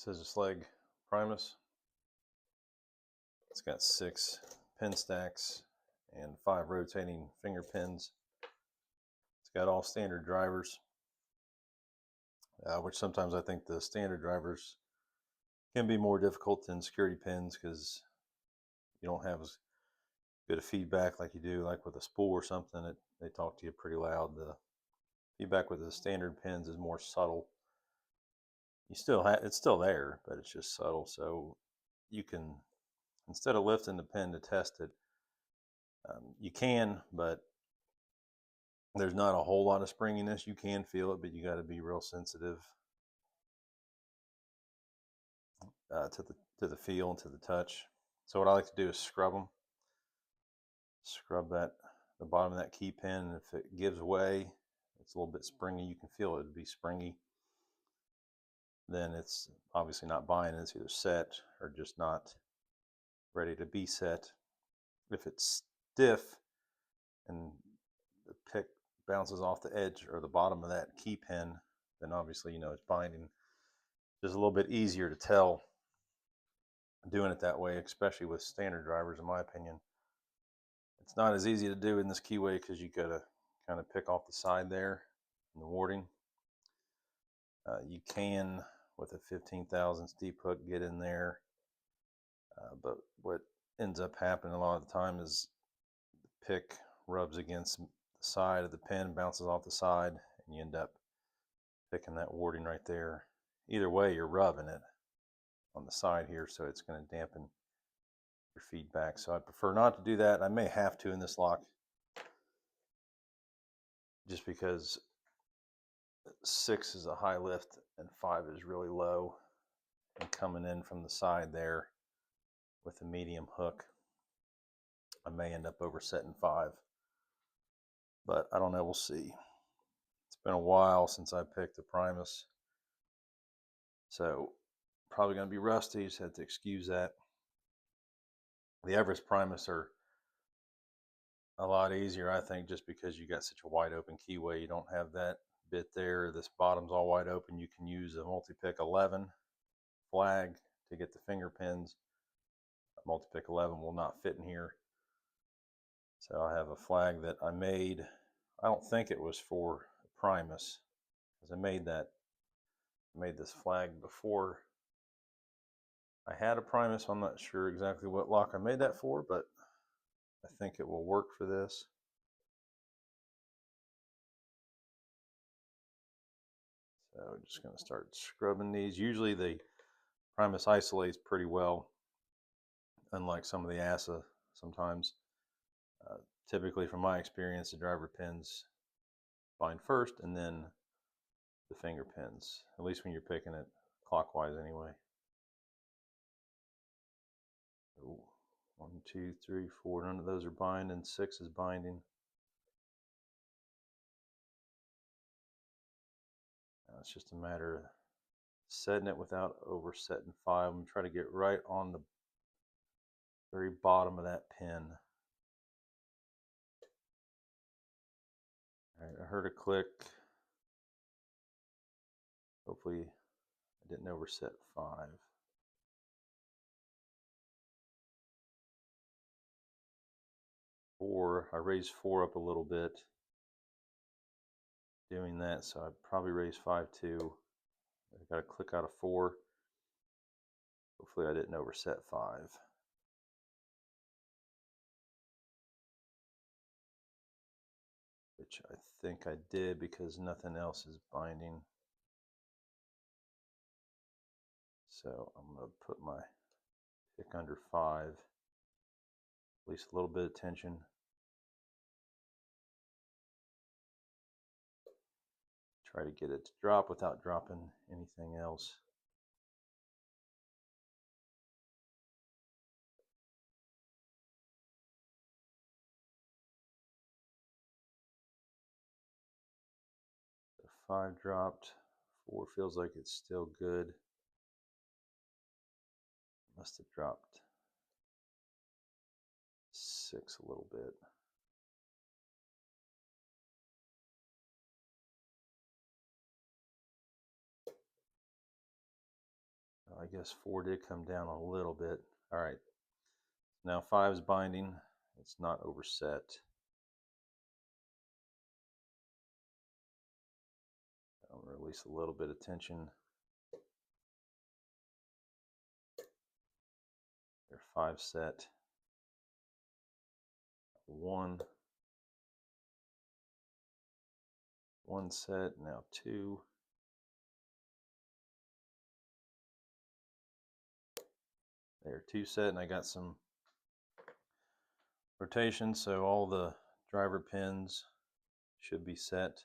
This is a Schlage Primus. It's got 6 pin stacks and 5 rotating finger pins. It's got all standard drivers, which sometimes I think the standard drivers can be more difficult than security pins because you don't have as good a feedback like you do like with a spool or something. They talk to you pretty loud. The feedback with the standard pins is more subtle. You still it's still there, but it's just subtle. So you can, instead of lifting the pin to test it, you can, but there's not a whole lot of springiness. You can feel it, but you got to be real sensitive to the feel and to the touch. So what I like to do is scrub them. Scrub the bottom of that key pin, and if it gives way, it's a little bit springy. You can feel it would be springy. Then it's obviously not binding. It's either set or just not ready to be set. If it's stiff and the pick bounces off the edge or the bottom of that key pin, then obviously you know it's binding. Just a little bit easier to tell doing it that way, especially with standard drivers, in my opinion. It's not as easy to do in this keyway because you gotta kind of pick off the side there in the warding. You can, with a 15 thousandths deep hook, get in there, but what ends up happening a lot of the time is the pick rubs against the side of the pin, bounces off the side, and you end up picking that warding right there. Either way, you're rubbing it on the side here, so it's going to dampen your feedback. So I prefer not to do that. I may have to in this lock, just because 6 is a high lift and 5 is really low, and coming in from the side there with a medium hook, I may end up oversetting 5, but I don't know, we'll see. It's been a while since I picked the Primus, so probably going to be rusty. Just have to excuse that. The Everest Primus are a lot easier, I think, just because you got such a wide open keyway. You don't have that bit there. This bottom's all wide open. You can use a multi-pick 11 flag to get the finger pins. A multi-pick 11 will not fit in here. So I have a flag that I made. I don't think it was for Primus, because I made this flag before I had a Primus. I'm not sure exactly what lock I made that for, but I think it will work for this. So I'm just going to start scrubbing these. Usually the Primus isolates pretty well, unlike some of the ASA sometimes. Typically, from my experience, the driver pins bind first and then the finger pins, at least when you're picking it clockwise anyway. Ooh, 1, 2, 3, 4, none of those are binding. 6 is binding. Now it's just a matter of setting it without oversetting 5. I'm going to try to get right on the very bottom of that pin. All right, I heard a click. Hopefully I didn't overset 5. 4, I raised 4 up a little bit doing that, so I probably raised 5 too. I got a click out of 4. Hopefully I didn't overset 5. Which I think I did because nothing else is binding. So I'm going to put my pick under 5, at least a little bit of tension. Try to get it to drop without dropping anything else. So 5 dropped, 4 feels like it's still good. Must have dropped 6 a little bit. guess 4 did come down a little bit. All right, now 5 is binding. It's not overset. I'll release a little bit of tension. There, 5 set. 1 set, now 2. There, 2 set, and I got some rotation, so all the driver pins should be set.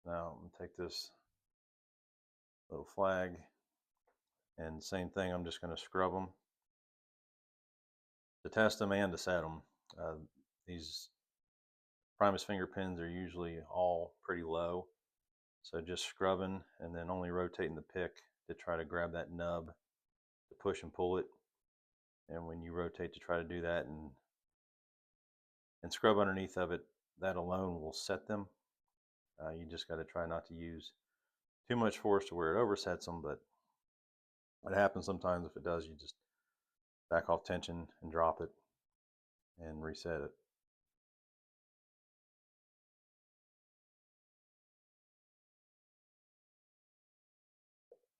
Now I'm going to take this little flag, and same thing, I'm just going to scrub them to test them and to set them. These Primus finger pins are usually all pretty low, so just scrubbing and then only rotating the pick to try to grab that nub to push and pull it. And when you rotate to try to do that and scrub underneath of it, that alone will set them. You just got to try not to use too much force to where it oversets them, but it happens sometimes. If it does, you just back off tension and drop it and reset it.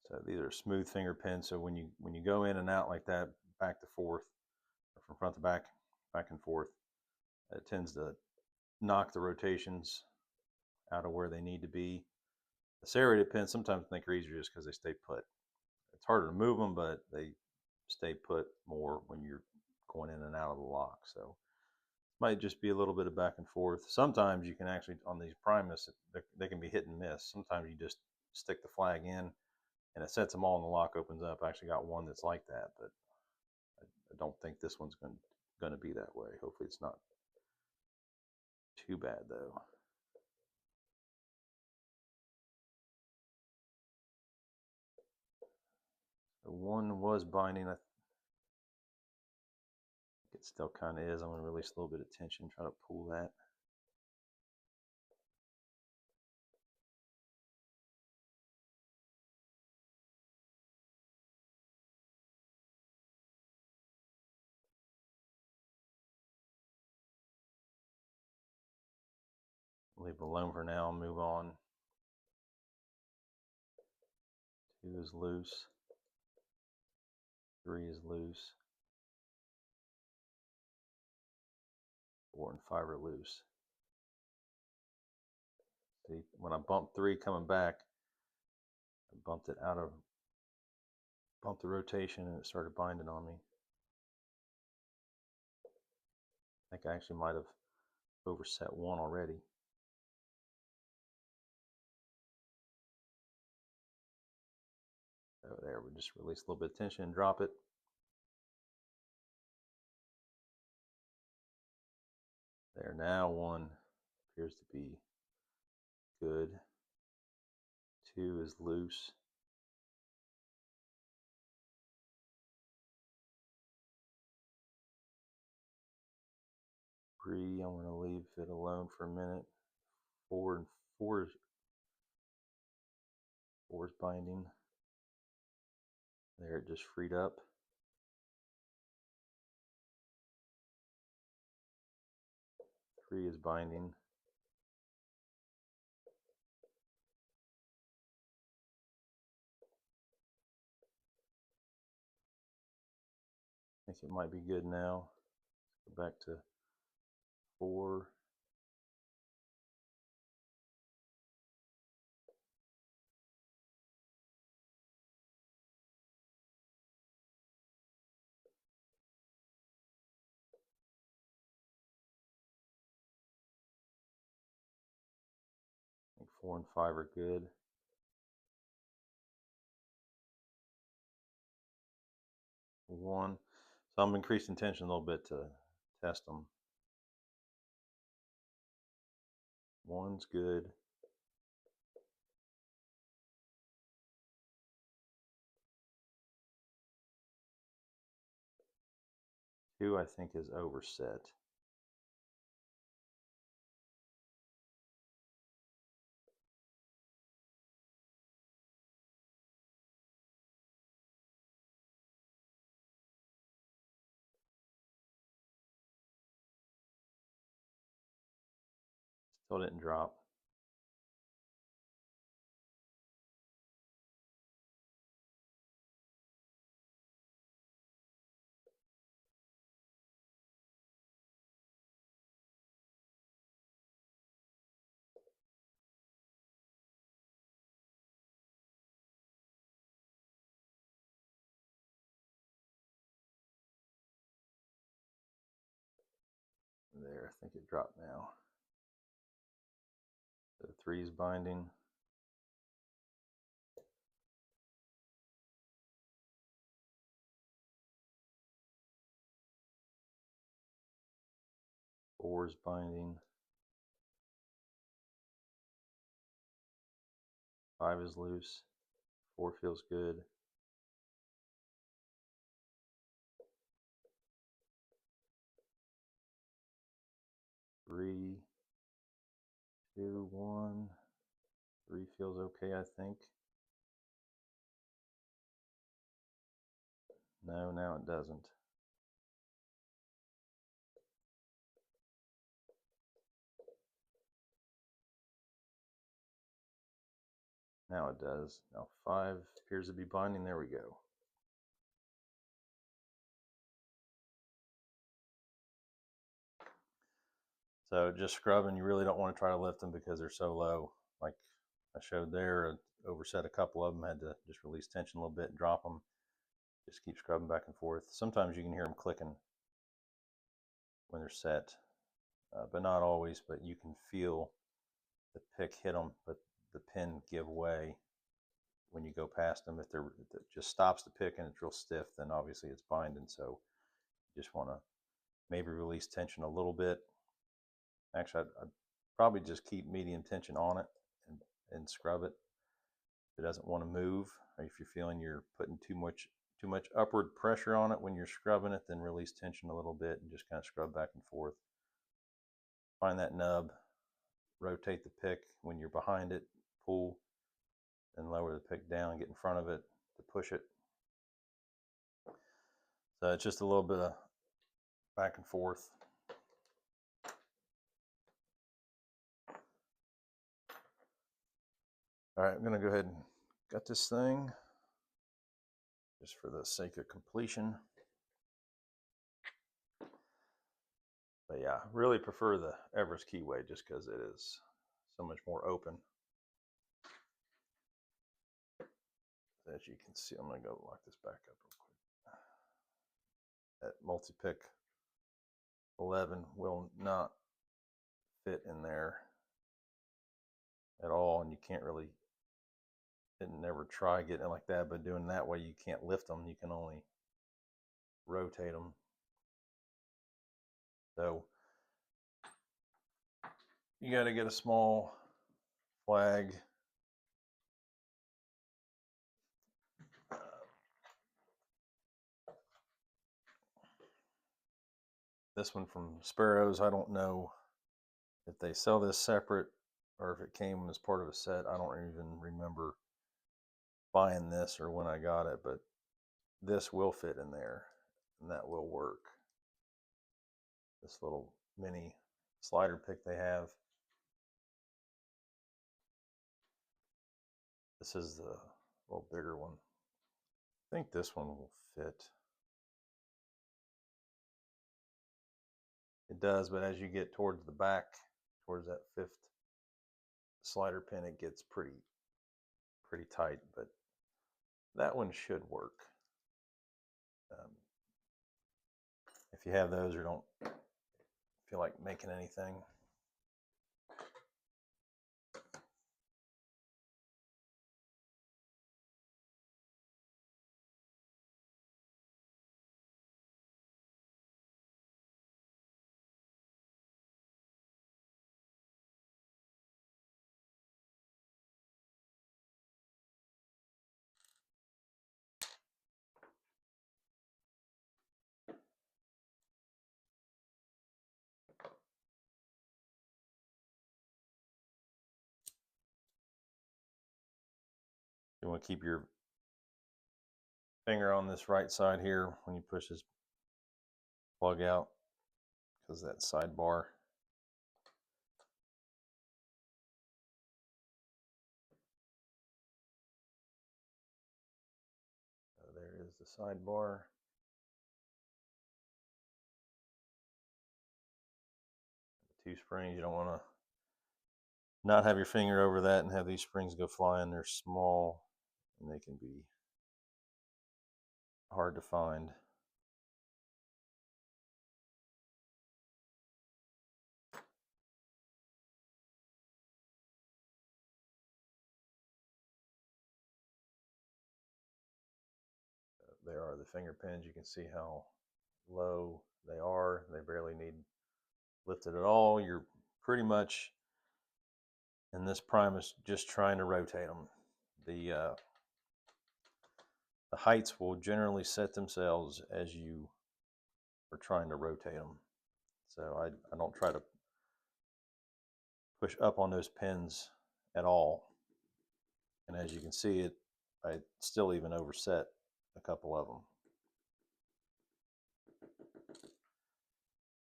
So these are smooth finger pins, so when you go in and out like that, back to forth, or from front to back, back and forth, it tends to knock the rotations out of where they need to be. The serrated pins sometimes I think are easier just because they stay put. It's harder to move them, but they stay put more when you're going in and out of the lock. So it might just be a little bit of back and forth. Sometimes you can actually, on these Primus, they can be hit and miss. Sometimes you just stick the flag in and it sets them all and the lock opens up. I actually got one that's like that, but I don't think this one's going to be that way. Hopefully it's not too bad though. So 1 was binding. I think it still kind of is. I'm going to release a little bit of tension, try to pull that. Leave it alone for now and move on. 2 is loose. 3 is loose. 4 and 5 are loose. See, when I bumped 3 coming back, I bumped it out of, bumped the rotation and it started binding on me. I think I actually might have overset 1 already. So there, we just release a little bit of tension and drop it. There, now 1 appears to be good. 2 is loose. 3, I'm going to leave it alone for a minute. 4 is binding. There, it just freed up. 3 is binding. I think it might be good now. Go back to 4. I think 4 and 5 are good. 1. So I'm increasing tension a little bit to test them. 1's good. 2 I think is overset. Still didn't drop. There, I think it dropped now. The 3's binding. Four's binding. 5 is loose. 4 feels good. 3, 2, 1. 3 feels okay, I think. No, now it doesn't. Now it does. Now 5 appears to be binding. There we go. So just scrubbing, you really don't want to try to lift them because they're so low. Like I showed there, I overset a couple of them, had to just release tension a little bit and drop them. Just keep scrubbing back and forth. Sometimes you can hear them clicking when they're set, but not always. But you can feel the pick hit them, but the pin give way when you go past them. If it just stops the pick and it's real stiff, then obviously it's binding. So you just want to maybe release tension a little bit. Actually, I'd probably just keep medium tension on it and scrub it. If it doesn't want to move, or if you're feeling you're putting too much upward pressure on it when you're scrubbing it, then release tension a little bit and just kind of scrub back and forth. Find that nub, rotate the pick when you're behind it, pull, and lower the pick down, get in front of it to push it. So it's just a little bit of back and forth. All right, I'm going to go ahead and gut this thing just for the sake of completion. But yeah, really prefer the Everest keyway just because it is so much more open. As you can see, I'm going to go lock this back up real quick. That multi-pick 11 will not fit in there at all, and you can't really, didn't never try getting it like that, but doing that way you can't lift them, you can only rotate them. So you got to get a small flag. This one from Sparrows, I don't know if they sell this separate or if it came as part of a set. I don't even remember buying this or when I got it, but this will fit in there and that will work. This little mini slider pick they have. This is the little bigger one. I think this one will fit. It does, but as you get towards the back, towards that 5th slider pin, it gets pretty tight, but that one should work. If you have those or don't feel like making anything. You want to keep your finger on this right side here when you push this plug out, because that sidebar is the sidebar. The 2 springs, you don't want to not have your finger over that and have these springs go flying. They're small and they can be hard to find. There are the finger pins. You can see how low they are. They barely need lifted at all. You're pretty much in this Primus just trying to rotate them. The heights will generally set themselves as you are trying to rotate them. So I don't try to push up on those pins at all. And as you can see, I still even overset a couple of them.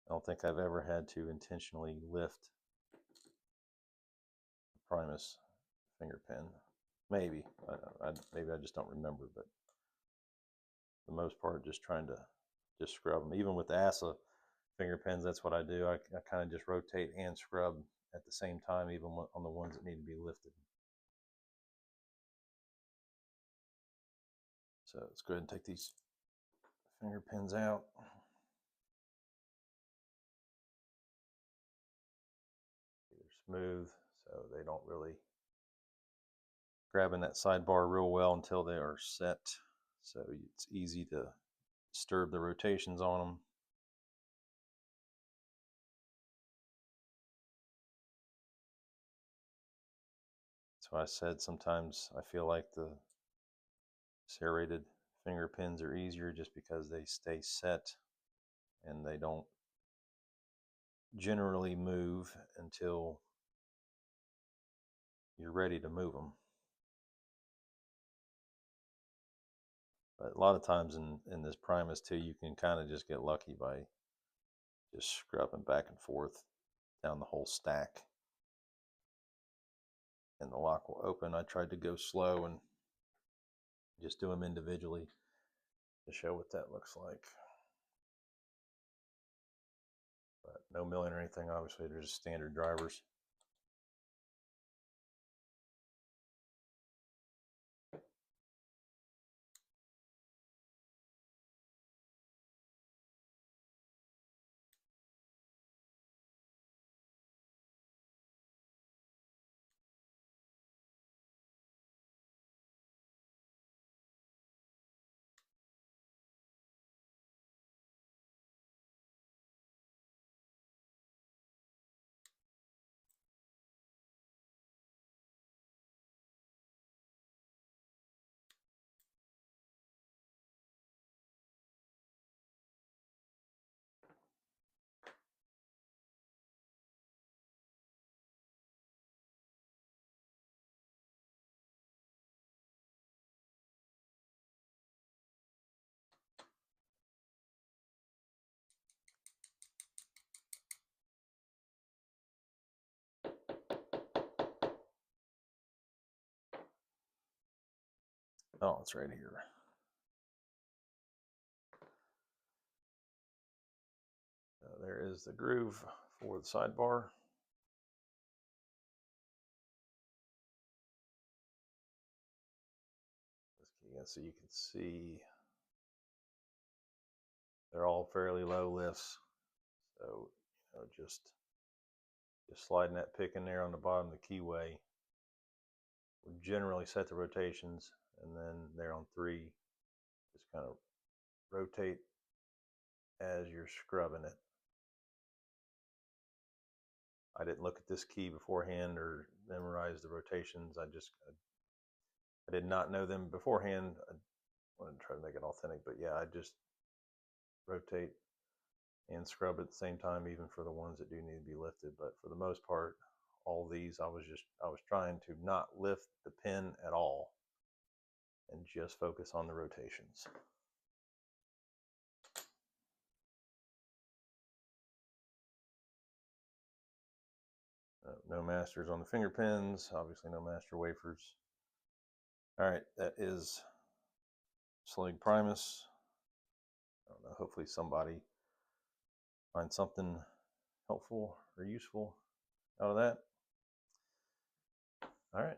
I don't think I've ever had to intentionally lift the Primus finger pin. Maybe. Maybe I just don't remember, but for the most part, just trying to just scrub them. Even with the ASA finger pins, that's what I do. I kind of just rotate and scrub at the same time, even on the ones that need to be lifted. So let's go ahead and take these finger pins out. They're smooth, so they don't really grab in that sidebar real well until they are set. So it's easy to disturb the rotations on them. That's why I said sometimes I feel like the serrated finger pins are easier just because they stay set and they don't generally move until you're ready to move them. But a lot of times in this Primus too, you can kind of just get lucky by just scrubbing back and forth down the whole stack. And the lock will open. I tried to go slow and just do them individually to show what that looks like. But no milling or anything, obviously. They're just standard drivers. Oh, it's right here. There is the groove for the sidebar. So you can see they're all fairly low lifts. So, just sliding that pick in there on the bottom of the keyway will generally set the rotations, and then there on 3, just kind of rotate as you're scrubbing it. I didn't look at this key beforehand or memorize the rotations. I did not know them beforehand. I wanted to try to make it authentic, but yeah, I just rotate and scrub at the same time, even for the ones that do need to be lifted. But for the most part, all these, I was trying to not lift the pin at all and just focus on the rotations. No masters on the finger pins, obviously no master wafers. All right, that is Schlage Primus. I don't know, hopefully somebody finds something helpful or useful out of that. All right.